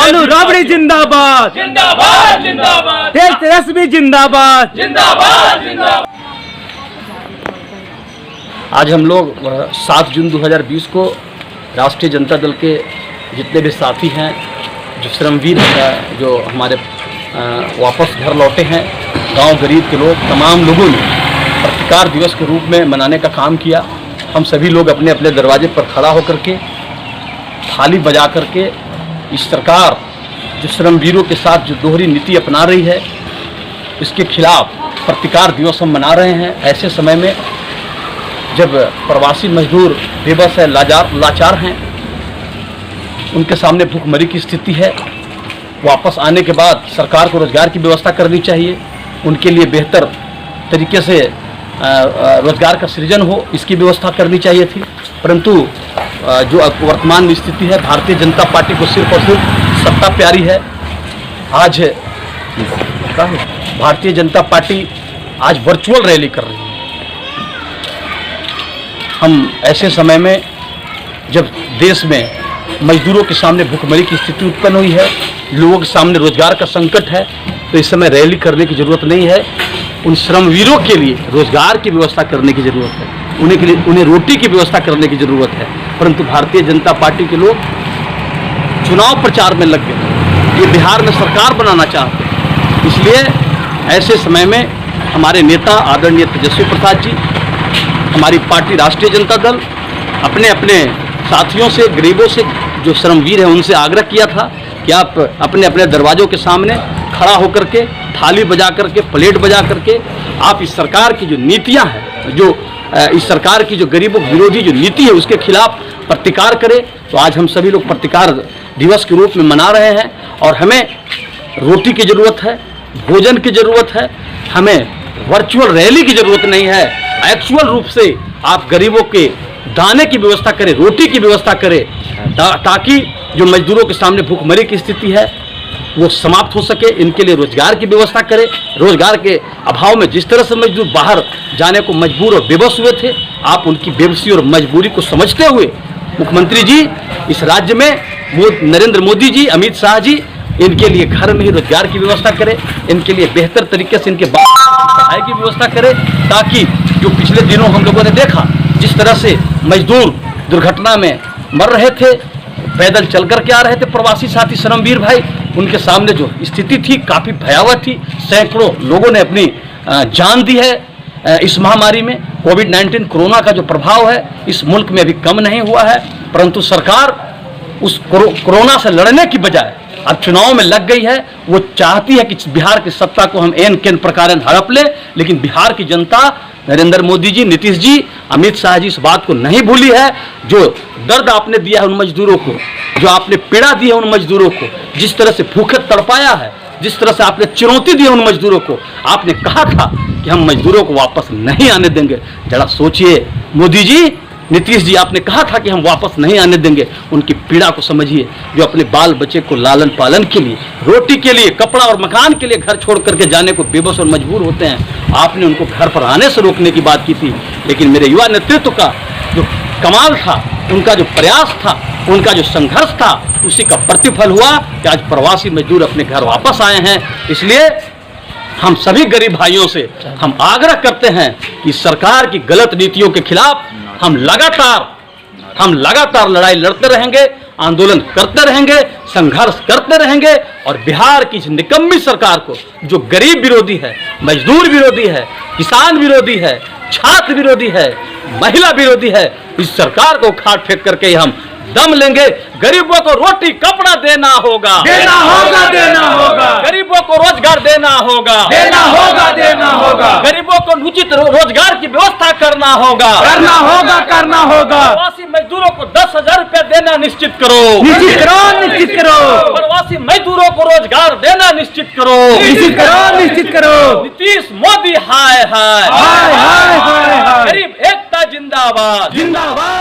लालू राबड़ी जिंदाबाद, जिंदाबाद जिंदाबाद, तेज तेजस्वी जिंदाबाद, जिंदाबाद जिंदाबाद। आज हम लोग 7 जून 2020 को राष्ट्रीय जनता दल के जितने भी साथी हैं, जो श्रमवीर जो हमारे वापस घर लौटे हैं, गांव गरीब के लोग, तमाम लोगों ने प्रतिकार दिवस के रूप में मनाने का काम किया। हम सभी लोग अपने अपने दरवाजे पर खड़ा होकर के थाली बजा करके इस सरकार जो श्रमवीरों के साथ जो दोहरी नीति अपना रही है, इसके खिलाफ प्रतिकार दिवस हम मना रहे हैं। ऐसे समय में जब प्रवासी मजदूर बेबस है, लाचार हैं, उनके सामने भूखमरी की स्थिति है, वापस आने के बाद सरकार को रोजगार की व्यवस्था करनी चाहिए, उनके लिए बेहतर तरीके से रोजगार का सृजन हो, इसकी व्यवस्था करनी चाहिए थी। परंतु जो वर्तमान स्थिति है, भारतीय जनता पार्टी को सिर्फ और सिर्फ सत्ता प्यारी है। आज भारतीय जनता पार्टी आज वर्चुअल रैली कर रही है। हम ऐसे समय में जब देश में मजदूरों के सामने भूखमरी की स्थिति उत्पन्न हुई है, लोगों के सामने रोजगार का संकट है, तो इस समय रैली करने की जरूरत नहीं है। उन श्रमवीरों के लिए रोजगार की व्यवस्था करने की जरूरत है, उन्हें रोटी की व्यवस्था करने की जरूरत है। परंतु भारतीय जनता पार्टी के लोग चुनाव प्रचार में लग गए, ये बिहार में सरकार बनाना चाहते हैं। इसलिए ऐसे समय में हमारे नेता आदरणीय तेजस्वी प्रसाद जी, हमारी पार्टी राष्ट्रीय जनता दल अपने अपने साथियों से, गरीबों से, जो श्रमवीर हैं, उनसे आग्रह किया था कि आप अपने अपने दरवाजों के सामने खड़ा होकर के थाली बजा करके, प्लेट बजा करके आप इस सरकार की जो नीतियां हैं, जो इस सरकार की जो गरीबों विरोधी जो नीति है, उसके खिलाफ प्रतिकार करें। तो आज हम सभी लोग प्रतिकार दिवस के रूप में मना रहे हैं और हमें रोटी की ज़रूरत है, भोजन की ज़रूरत है, हमें वर्चुअल रैली की ज़रूरत नहीं है। एक्चुअल रूप से आप गरीबों के दाने की व्यवस्था करें, रोटी की व्यवस्था करें, ताकि जो मजदूरों के सामने भूखमरी की स्थिति है वो समाप्त हो सके। इनके लिए रोजगार की व्यवस्था करें। रोजगार के अभाव में जिस तरह से मजदूर बाहर जाने को मजबूर और बेबस हुए थे, आप उनकी बेबसी और मजबूरी को समझते हुए मुख्यमंत्री जी इस राज्य में नरेंद्र मोदी जी, अमित शाह जी, इनके लिए घर में ही रोजगार की व्यवस्था करें, इनके लिए बेहतर तरीके से इनके पढ़ाई की व्यवस्था करें, ताकि जो पिछले दिनों हम लोगों ने देखा जिस तरह से मजदूर दुर्घटना में मर रहे थे, पैदल चल कर के आ रहे थे प्रवासी साथी श्रमवीर भाई, उनके सामने जो स्थिति थी काफ़ी भयावह थी। सैकड़ों लोगों ने अपनी जान दी है इस महामारी में। कोविड-19 कोरोना का जो प्रभाव है इस मुल्क में अभी कम नहीं हुआ है, परंतु सरकार उस कोरोना से लड़ने की बजाय अब चुनाव में लग गई है। वो चाहती है कि बिहार की सत्ता को हम एन केन प्रकार हड़प लें, लेकिन बिहार की जनता, नरेंद्र मोदी जी, नीतीश जी, अमित शाह जी इस बात को नहीं भूली है। जो दर्द आपने दिया है उन मजदूरों को, जो आपने पीड़ा दी है उन मजदूरों को, जिस तरह से भूखे तड़पाया है, जिस तरह से आपने चुनौती दी है उन मजदूरों को, आपने कहा था कि हम मजदूरों को वापस नहीं आने देंगे। जरा सोचिए मोदी जी, नीतीश जी, आपने कहा था कि हम वापस नहीं आने देंगे। उनकी पीड़ा को समझिए, जो अपने बाल बच्चे को लालन पालन के लिए, रोटी के लिए, कपड़ा और मकान के लिए घर छोड़ करके जाने को बेबस और मजबूर होते हैं। आपने उनको घर पर आने से रोकने की बात की थी, लेकिन मेरे युवा नेतृत्व का जो कमाल था, उनका जो प्रयास था, उनका जो संघर्ष था, उसी का प्रतिफल हुआ कि आज प्रवासी मजदूर अपने घर वापस आए हैं। इसलिए हम सभी गरीब भाइयों से हम आग्रह करते हैं कि सरकार की गलत नीतियों के खिलाफ हम लगातार लड़ाई लड़ते रहेंगे, आंदोलन करते रहेंगे, संघर्ष करते रहेंगे और बिहार की इस निकम्मी सरकार को, जो गरीब विरोधी है, मजदूर विरोधी है, किसान विरोधी है, छात्र विरोधी है, महिला विरोधी है, इस सरकार को उखाड़ फेंक करके हम दम लेंगे। गरीबों को रोटी कपड़ा देना होगा, देना होगा, देना होगा। गरीबों को रोजगार देना होगा, देना होगा, देना होगा। गरीबों को उचित रोजगार की व्यवस्था करना होगा, करना होगा, करना होगा। प्रवासी मजदूरों को 10,000 रुपए देना निश्चित करो, निश्चित करो, निश्चित करो। प्रवासी मजदूरों को रोजगार देना निश्चित करो, निश्चित करो, निश्चित करो। नीतीश मोदी हाय हाय, हाय हाय हाय हाय। गरीब एकता जिंदाबाद, जिंदाबाद।